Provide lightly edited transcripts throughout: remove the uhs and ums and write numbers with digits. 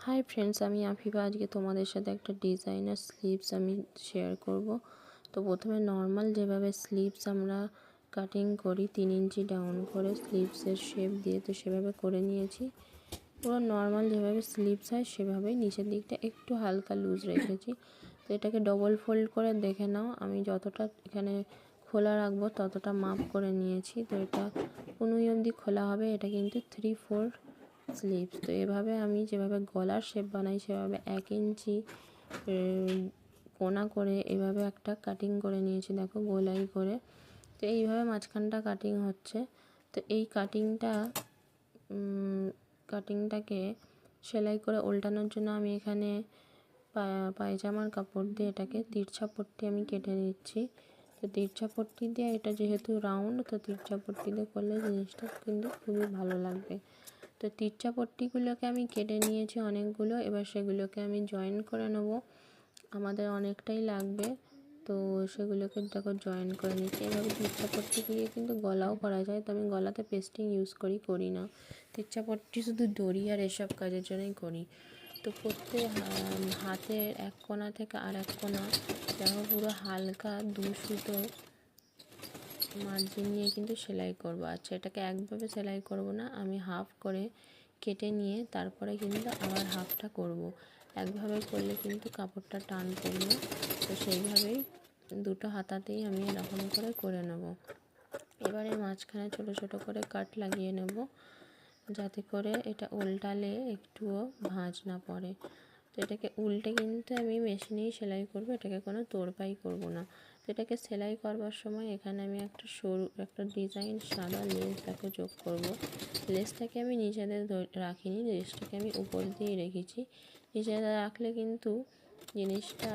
Hi friends, আমি আফিফা। আজকে তোমাদের সাথে একটা ডিজাইনার স্লিভস আমি শেয়ার করব। তো প্রথমে নর্মাল যেভাবে স্লিভস আমরা কাটিং করি 3 ইঞ্চি ডাউন করে স্লিভসের শেপ দিয়ে, তো সেভাবে করে নিয়েছি। পুরো নর্মাল যেভাবে স্লিভস হয় সেভাবেই নিচের দিকটা একটু হালকা লুজ রেখেছি। তো এটাকে ডবল ফোল্ড করে দেখে নাও, আমি যতটা এখানে খোলা রাখবো ততটা মাপ করে নিয়েছি। তো এটা 15 অবধি খোলা হবে। এটা কিন্তু 3/4 স্লিভস। তো এভাবে আমি যেভাবে গলার শেপ বানাই সেভাবে 1 ইঞ্চি কোনা করে এভাবে একটা কাটিং করে নিয়েছি, দেখো গোলাই করে। তো এইভাবে মাঝখানটা কাটিং হচ্ছে। তো এই কাটিংটাকে সেলাই করে উল্টানোর জন্য আমি এখানে পায়জামার কাপড় দিয়ে এটাকে তিরছা পট্টি আমি কেটে নিচ্ছি। তো তিরছা পট্টি দিয়ে, এটা যেহেতু রাউন্ড, তো তিরছা পট্টি দিয়ে করলে জিনিসটা কিন্তু খুবই ভালো লাগবে। তো তিরছা পট্টিগুলোকে আমি কেটে নিয়েছি অনেকগুলো। এবার সেগুলোকে আমি জয়েন করে নেব, আমাদের অনেকটাই লাগবে। তো সেগুলোকে দেখো জয়েন করে নিচ্ছি। এভাবে তিরছা পট্টি দিয়ে কিন্তু গলাও করা যায়, তো আমি গলাতে পেস্টিং ইউজ করি না। তিরছা পট্টি শুধু দড়ি আর এসব কাজের জন্যই করি। তো প্রত্যেক হাতের এক কোণা থেকে আর এক কোণা দেখো পুরো হালকা 2 সুতো মার্জিন নিয়ে কিন্তু সেলাই করব। আচ্ছা, এটাকে একভাবে সেলাই করব না, আমি হাফ করে কেটে নিয়ে তারপরে কিন্তু আবার হাফটা করব। একভাবে করলে কিন্তু কাপড়টা টান পড়বে। তো সেইভাবেই দুটো হাতাতেই আমি এরকম করে নেব। এবারে মাঝখানে ছোট ছোট করে কাট লাগিয়ে নেব, যাতে করে এটা উল্টালে একটুও ভাঁজ না পড়ে। তো এটাকে উল্টে কিন্তু আমি মেশিনেই সেলাই করব, এটাকে কোনো তোড়পাই করব না। তো এটাকে সেলাই করবার সময় এখানে আমি একটা ডিজাইন সাদা লেস দেখো যোগ করব। লেসটাকে আমি নিচেদের রাখিনি, লেসটাকে আমি উপর দিয়ে রেখেছি। নিচেদের রাখলে কিন্তু জিনিসটা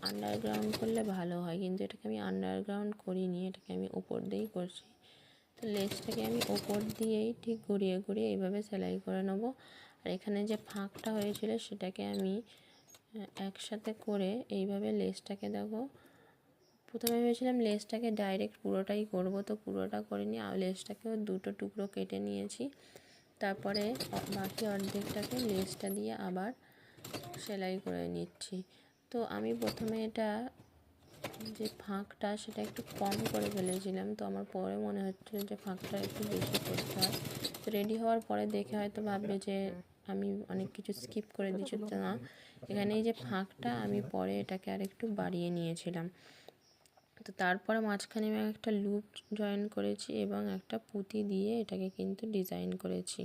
আন্ডারগ্রাউন্ড করলে ভালো হয়, কিন্তু এটাকে আমি আন্ডারগ্রাউন্ড করিনি, এটাকে আমি উপর দিয়েই করছি। তো লেসটাকে আমি ওপর দিয়েই ঠিক ঘুরিয়ে ঘুরিয়ে এইভাবে সেলাই করে নেব। আর এখানে যে ফাঁকটা হয়েছিল সেটাকে আমি একসাথে করে এইভাবে লেসটাকে দেখো, প্রথমে ভেবেছিলাম লেসটাকে ডাইরেক্ট পুরোটাই করব, তো পুরোটা করিনি, লেসটাকেও দুটো টুকরো কেটে নিয়েছি। তারপরে বাকি অর্ধেকটাকে লেসটা দিয়ে আবার সেলাই করে নিচ্ছি। তো আমি প্রথমে এটা যে ফাঁকটা সেটা একটু কম করে ফেলেছিলাম, তো আমার পরে মনে হচ্ছে যে ফাঁকটা একটু বেশি করতে হয়। তো রেডি হওয়ার পরে দেখে হয়তো ভাববে যে আমি অনেক কিছু স্কিপ করে দিচ্ছি, তো না, এখানে এই যে ফাঁকটা আমি পরে এটাকে আর একটু বাড়িয়ে নিয়েছিলাম। তো তারপরে মাঝখানে আমি একটা লুপ জয়েন করেছি এবং একটা পুঁতি দিয়ে এটাকে কিন্তু ডিজাইন করেছি।